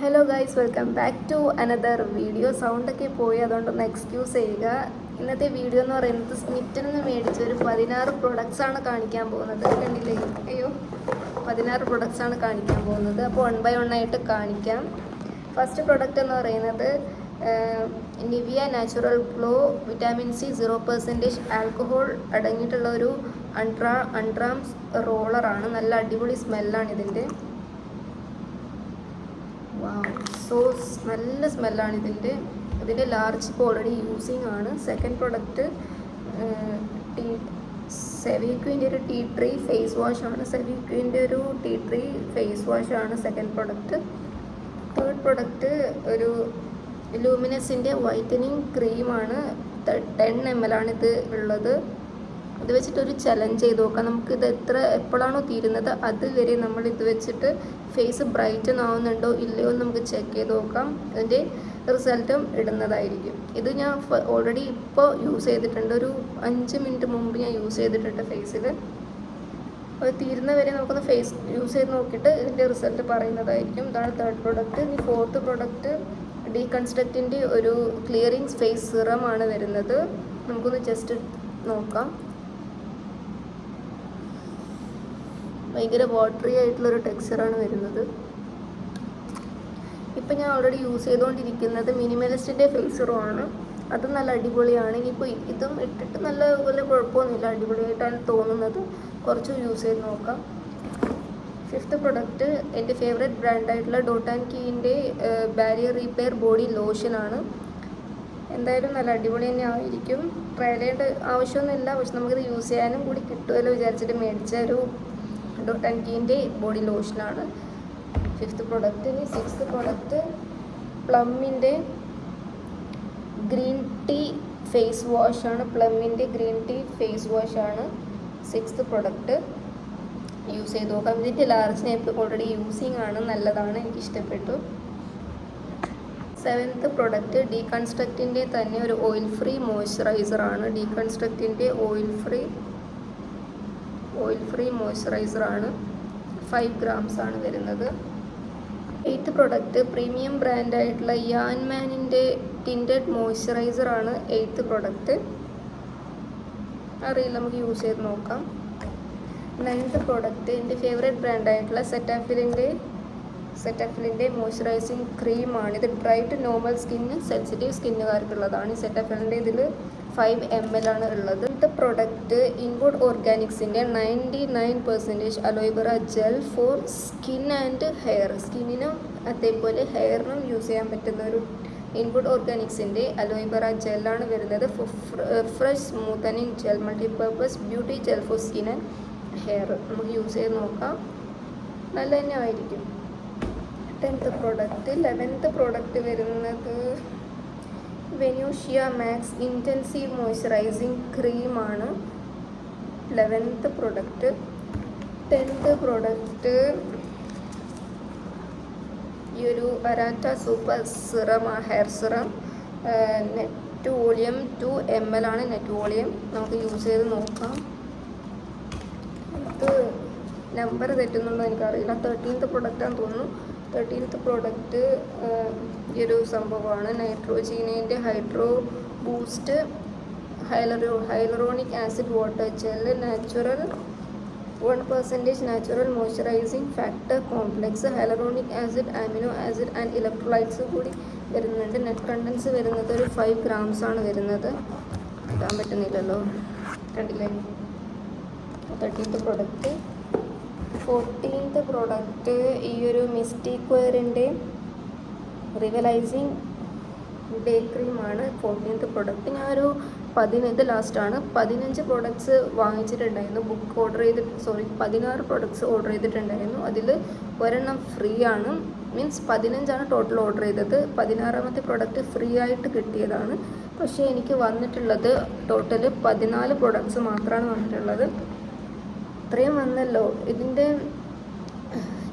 Hello guys, welcome back to another video. സൗണ്ടൊക്കെ പോയി, അതുകൊണ്ടൊന്ന് excuse ചെയ്യുക. ഇന്നത്തെ വീഡിയോ എന്ന് പറയുന്നത് സ്നിറ്റിൽ നിന്ന് മേടിച്ച ഒരു 16 പ്രൊഡക്ട്സാണ് കാണിക്കാൻ പോകുന്നത്. കണ്ടില്ലേ? അയ്യോ, 16 പ്രൊഡക്ട്സാണ് കാണിക്കാൻ പോകുന്നത്. അപ്പോൾ 1 by 1 ആയിട്ട് കാണിക്കാം. ഫസ്റ്റ് പ്രൊഡക്റ്റ് എന്ന് പറയുന്നത് Nivea natural glow vitamin C 0% alcohol അടങ്ങിയിട്ടുള്ള ഒരു അൺട്രാംസ് റോളറാണ്. നല്ല അടിപൊളി സ്മെല്ലാണ് ഇതിൻ്റെ. നല്ല സ്മെല്ലാണ് ഇതിൻ്റെ ലാർജ് ഇപ്പോൾ ഓൾറെഡി യൂസിങ് ആണ്. സെക്കൻഡ് പ്രൊഡക്റ്റ് സെവിക്വിൻ്റെ ഒരു ടീ ട്രീ ഫേസ് വാഷാണ്. സെവിക്വിൻ്റെ ഒരു ടീ ട്രീ ഫേസ് വാഷാണ് സെക്കൻഡ് പ്രൊഡക്റ്റ്. തേർഡ് പ്രൊഡക്റ്റ് ഒരു ലൂമിനസിൻ്റെ വൈറ്റനിങ് ക്രീമാണ്. 10 ml ഇത് ഉള്ളത്. ഇത് വെച്ചിട്ടൊരു ചലഞ്ച് ചെയ്ത് നോക്കാം. നമുക്കിത് എപ്പോഴാണോ തീരുന്നത് അതുവരെ നമ്മൾ ഇത് വെച്ചിട്ട് ഫേസ് ബ്രൈറ്റൻ ആവുന്നുണ്ടോ ഇല്ലയോ എന്ന് നമുക്ക് ചെക്ക് ചെയ്ത് നോക്കാം. അതിൻ്റെ റിസൾട്ടും ഇടുന്നതായിരിക്കും. ഇത് ഞാൻ ഓൾറെഡി ഇപ്പോൾ യൂസ് ചെയ്തിട്ടുണ്ട്. ഒരു 5 മിനിറ്റ് മുമ്പ് ഞാൻ യൂസ് ചെയ്തിട്ടുണ്ട് ഫേസിൽ. അത് തീരുന്നവരെ നമുക്കൊന്ന് ഫേസ് യൂസ് ചെയ്ത് നോക്കിയിട്ട് ഇതിൻ്റെ റിസൾട്ട് പറയുന്നതായിരിക്കും. ഇതാണ് തേർഡ് പ്രൊഡക്റ്റ്. ഇനി ഫോർത്ത് പ്രൊഡക്റ്റ് ഡീകൺസ്ട്രക്റ്റിൻ്റെ ഒരു ക്ലിയറിങ് ഫേസ് സിറമാണ് വരുന്നത്. നമുക്കൊന്ന് ജസ്റ്റ് നോക്കാം. ഭയങ്കര വാട്ടറി ആയിട്ടുള്ളൊരു ടെക്സ്ചറാണ് വരുന്നത്. ഇപ്പം ഞാൻ ഓൾറെഡി യൂസ് ചെയ്തുകൊണ്ടിരിക്കുന്നത് മിനിമലിസ്റ്റിൻ്റെ ഫേസ് സിറമാണ്. അതും നല്ല അടിപൊളിയാണ്. ഇനിയിപ്പോൾ ഇതും ഇട്ടിട്ട് നല്ല കുഴപ്പമൊന്നുമില്ല, അടിപൊളിയായിട്ടാണ് തോന്നുന്നത്. കുറച്ച് യൂസ് ചെയ്ത് നോക്കാം. ഫിഫ്ത്ത് പ്രൊഡക്റ്റ് എൻ്റെ ഫേവറേറ്റ് ബ്രാൻഡായിട്ടുള്ള ഡോട്ട് ആൻഡ് കീൻ്റെ ബാരിയർ റിപ്പയർ ബോഡി ലോഷനാണ്. എന്തായാലും നല്ല അടിപൊളി തന്നെ ആയിരിക്കും. ട്രയൽ ചെയ്യേണ്ട ആവശ്യമൊന്നുമില്ല, പക്ഷെ നമുക്കിത് യൂസ് ചെയ്യാനും കൂടി കിട്ടുമല്ലോ വിചാരിച്ചിട്ട് മേടിച്ച ഒരു ഡോട്ട് ആൻഡ് കീൻ്റെ ബോഡി ലോഷനാണ് ഫിഫ്ത്ത് പ്രൊഡക്റ്റ്. ഇനി സിക്സ്ത് പ്രൊഡക്റ്റ് പ്ലമ്മിൻ്റെ ഗ്രീൻ ടീ ഫേസ് വാഷാണ്. പ്ലമ്മിൻ്റെ ഗ്രീൻ ടീ ഫേസ് വാഷാണ് സിക്സ്ത് പ്രൊഡക്റ്റ്. യൂസ് ചെയ്ത് നോക്കാം. ഇതിൻ്റെ ലാർജ് ഞാൻ ഇപ്പോൾ ഓൾറെഡി യൂസിങ് ആണ്. നല്ലതാണ്, എനിക്കിഷ്ടപ്പെട്ടു. സെവൻത്ത് പ്രൊഡക്റ്റ് ഡീകൺസ്ട്രക്റ്റിൻ്റെ തന്നെ ഒരു ഓയിൽ ഫ്രീ മോയ്സ്ചറൈസറാണ്. ഡീകൺസ്ട്രക്റ്റിൻ്റെ ഓയിൽ ഫ്രീ മോയ്സ്ചറൈസറാണ്. 5 grams ആണ് വരുന്നത്. എയ്ത്ത് പ്രൊഡക്റ്റ് പ്രീമിയം ബ്രാൻഡായിട്ടുള്ള യാൻമാനിൻ്റെ ടിൻറ്റഡ് മോയ്സ്ചറൈസറാണ് എയ്ത്ത് പ്രൊഡക്റ്റ്. അറിയില്ല, നമുക്ക് യൂസ് ചെയ്ത് നോക്കാം. നയൻത്ത് പ്രൊഡക്റ്റ് എൻ്റെ ഫേവറേറ്റ് ബ്രാൻഡായിട്ടുള്ള സെറ്റാഫിലിൻ്റെ മോയ്സ്ചറൈസിങ് ക്രീമാണ്. ഇത് dry to normal skin, sensitive സ്കിന്നുകാർക്കുള്ളതാണ്. ഈ സെറ്റാഫിലിൻ്റെ ഇതിൽ 5 ml ആണ് ഉള്ളത്. ഇന്നത്തെ പ്രൊഡക്റ്റ് ഇൻവുഡ് ഓർഗാനിക്സിൻ്റെ 99% aloe vera gel for skin and hair. സ്കിന്നിനും അതേപോലെ ഹെയറിനും യൂസ് ചെയ്യാൻ പറ്റുന്ന ഒരു ഇൻവുഡ് ഓർഗാനിക്സിൻ്റെ അലോവേറ ജെല്ലാണ് വരുന്നത്. Fresh smoothening gel, multipurpose beauty gel for skin and hair. നമുക്ക് യൂസ് ചെയ്ത് നോക്കാം, നല്ല തന്നെ ആയിരിക്കും. 10th പ്രൊഡക്റ്റ് 11th പ്രൊഡക്റ്റ് വരുന്നത് വെനൂഷ്യ മാക്സ് ഇൻറ്റൻസീവ് മോയ്സ്ചറൈസിങ് ക്രീമാണ് 11th പ്രൊഡക്റ്റ്. 10th പ്രൊഡക്റ്റ് ഈ ഒരു അരാറ്റ super serum, hair serum. Net volume 2 ml ആണ് നെറ്റ് വോളിയം. നമുക്ക് യൂസ് ചെയ്ത് നോക്കാം. ഇത് നമ്പർ തെറ്റുന്നുണ്ടോ എനിക്കറിയില്ല. 13th പ്രൊഡക്റ്റാണെന്ന് തോന്നുന്നു. 13th പ്രൊഡക്റ്റ് ഈ ഒരു സംഭവമാണ്. നൈട്രോജീനേൻ്റെ hydro boost hyaluronic acid water gel, natural 1% natural moisturising factor complex, hyaluronic acid, amino acid and electrolytes കൂടി വരുന്നുണ്ട്. നെറ്റ് കണ്ടൻസ് വരുന്നത് ഒരു 5 grams ആണ് വരുന്നത്. ഇടാൻ പറ്റുന്നില്ലല്ലോ, കണ്ടില്ലേ? 13th product. 14th പ്രൊഡക്റ്റ് ഈ ഒരു മിസ്റ്റിക് വെയറിൻ്റെ റിവലൈസിങ് ഡേ ക്രീമാണ് 14th പ്രൊഡക്റ്റ്. ഞാനൊരു 15 പ്രൊഡക്ട്സ് വാങ്ങിച്ചിട്ടുണ്ടായിരുന്നു. 16 പ്രൊഡക്ട്സ് ഓർഡർ ചെയ്തിട്ടുണ്ടായിരുന്നു. അതിൽ ഒരെണ്ണം ഫ്രീ ആണ്. മീൻസ് 15 ടോട്ടൽ ഓർഡർ ചെയ്തത്. 16ാമത്തെ പ്രൊഡക്റ്റ് ഫ്രീ ആയിട്ട് കിട്ടിയതാണ്. പക്ഷേ എനിക്ക് വന്നിട്ടുള്ളത് ടോട്ടൽ 14 പ്രൊഡക്ട്സ് മാത്രമാണ് വന്നിട്ടുള്ളത്. ഇത്രയും വന്നല്ലോ. ഇതിൻ്റെ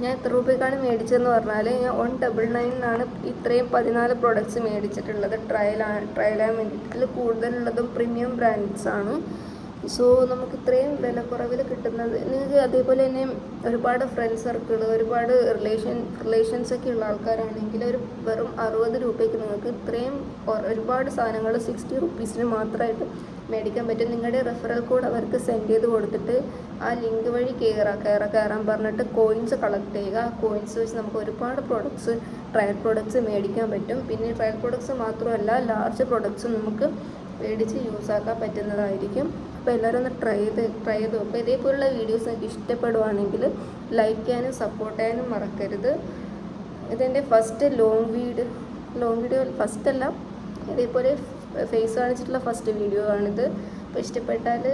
ഞാൻ എത്ര രൂപയ്ക്കാണ് മേടിച്ചതെന്ന് പറഞ്ഞാൽ, ഞാൻ 199 ഇത്രയും 14 പ്രൊഡക്ട്സ് മേടിച്ചിട്ടുള്ളത്. ട്രയൽ ചെയ്യാൻ വേണ്ടിയിട്ട്. ഇതിൽ കൂടുതലുള്ളതും പ്രീമിയം ബ്രാൻഡ്സ് ആണ്. സോ നമുക്ക് ഇത്രയും വിലക്കുറവിൽ കിട്ടുന്നത്, നിങ്ങൾക്ക് അതേപോലെ തന്നെ ഒരുപാട് ഫ്രണ്ട് സർക്കിൾ, ഒരുപാട് റിലേഷൻസൊക്കെ ഉള്ള ആൾക്കാരാണെങ്കിൽ ഒരു വെറും 60 രൂപയ്ക്ക് നിങ്ങൾക്ക് ഇത്രയും ഒരുപാട് സാധനങ്ങൾ 60 റുപ്പീസിന് മാത്രമായിട്ട് മേടിക്കാൻ പറ്റും. നിങ്ങളുടെ റെഫറൽ കോഡ് അവർക്ക് സെൻഡ് ചെയ്ത് കൊടുത്തിട്ട് ആ ലിങ്ക് വഴി കയറാൻ പറഞ്ഞിട്ട് കോയിൻസ് കളക്ട് ചെയ്യുക. ആ കോയിൻസ് വെച്ച് നമുക്ക് ഒരുപാട് ട്രയൽ പ്രോഡക്ട്സ് മേടിക്കാൻ പറ്റും. പിന്നെ ട്രയൽ പ്രോഡക്ട്സ് മാത്രമല്ല, ലാർജ് പ്രോഡക്ട്സും നമുക്ക് മേടിച്ച് യൂസാക്കാൻ പറ്റുന്നതായിരിക്കും. അപ്പോൾ എല്ലാവരും ഒന്ന് ട്രൈ ചെയ്ത് നോക്കുക. ഇതേപോലുള്ള വീഡിയോസ് നിങ്ങൾക്ക് ഇഷ്ടപ്പെടുവാണെങ്കിൽ ലൈക്ക് ചെയ്യാനും സപ്പോർട്ട് ചെയ്യാനും മറക്കരുത്. ഇതെൻ്റെ ഫസ്റ്റ് ലോങ് വീഡിയോ ഫസ്റ്റല്ല, ഇതേപോലെ ഫേസ് കാണിച്ചിട്ടുള്ള ഫസ്റ്റ് വീഡിയോ ആണിത്. അപ്പോൾ ഇഷ്ടപ്പെട്ടാൽ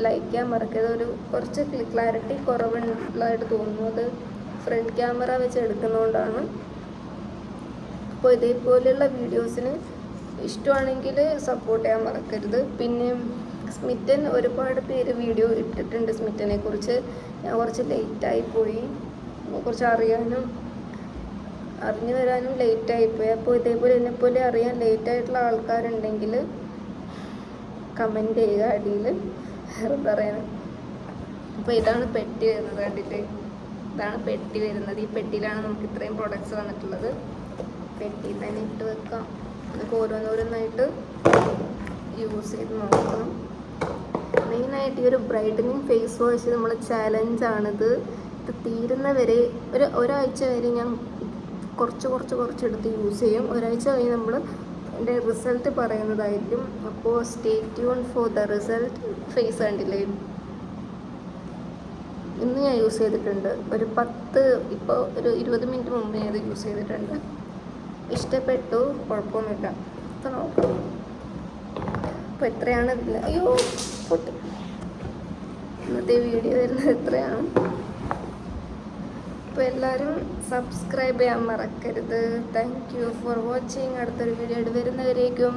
ലൈക്ക് ചെയ്യാൻ മറക്കരുത്. കുറച്ച് ക്ലാരിറ്റി കുറവുള്ളതായിട്ട് തോന്നുന്നു, അത് ഫ്രണ്ട് ക്യാമറ വെച്ച് എടുക്കുന്നതുകൊണ്ടാണ്. അപ്പോൾ ഇതേപോലെയുള്ള വീഡിയോസിന് ഇഷ്ടമാണെങ്കിൽ സപ്പോർട്ട് ചെയ്യാൻ മറക്കരുത്. പിന്നെ സ്മിറ്റൻ ഒരുപാട് പേര് വീഡിയോ ഇട്ടിട്ടുണ്ട് സ്മിറ്റനെ കുറിച്ച്. ഞാൻ കുറച്ച് ലേറ്റായി പോയി, കുറച്ച് അറിഞ്ഞു വരാനും ലേറ്റായിപ്പോയി. അപ്പോൾ ഇതേപോലെ എന്നെപ്പോലെ അറിയാൻ ലേറ്റായിട്ടുള്ള ആൾക്കാരുണ്ടെങ്കിൽ കമൻറ്റ് ചെയ്യുക അടിയിൽ, വേറെ പറയാൻ. അപ്പോൾ ഇതാണ് പെട്ടി വരുന്നത്, കണ്ടിട്ട് ഇതാണ് പെട്ടി വരുന്നത്. ഈ പെട്ടിയിലാണ് നമുക്ക് ഇത്രയും പ്രൊഡക്ട്സ് വന്നിട്ടുള്ളത്. പെട്ടിയിൽ തന്നെ ഇട്ട് വെക്കാം. നമുക്ക് ഓരോന്നോരോന്നായിട്ട് യൂസ് ചെയ്ത് നോക്കണം. മെയിനായിട്ട് ഈ ഒരു ബ്രൈറ്റനിങ് ഫേസ് വാഷ് നമ്മളെ ചാലഞ്ചാണിത്. ഇത് തീരുന്നവരെ ഒരാഴ്ച വരെ ഞാൻ കുറച്ചെടുത്ത് യൂസ് ചെയ്യും. ഒരാഴ്ച കഴിഞ്ഞ് നമ്മൾ എൻ്റെ റിസൾട്ട് പറയുന്നതായിരിക്കും. അപ്പോൾ stay tune for the result. Face കണ്ടില്ലേ, ഇന്ന് ഞാൻ യൂസ് ചെയ്തിട്ടുണ്ട്. ഇപ്പോൾ ഒരു 20 മിനിറ്റ് മുമ്പ് ഞാൻ ഇത് യൂസ് ചെയ്തിട്ടുണ്ട്. ഇഷ്ടപ്പെട്ടു, കുഴപ്പമൊന്നുമില്ല. അപ്പോൾ നോക്കാം. അപ്പോൾ എത്രയാണ് ഇന്നത്തെ വീഡിയോ വരുന്നത് എത്രയാണ്. അപ്പോൾ എല്ലാവരും സബ്സ്ക്രൈബ് ചെയ്യാൻ മറക്കരുത്. Thank you for watching. അടുത്തൊരു വീഡിയോ ആയിട്ട് വരുന്നവരേക്കും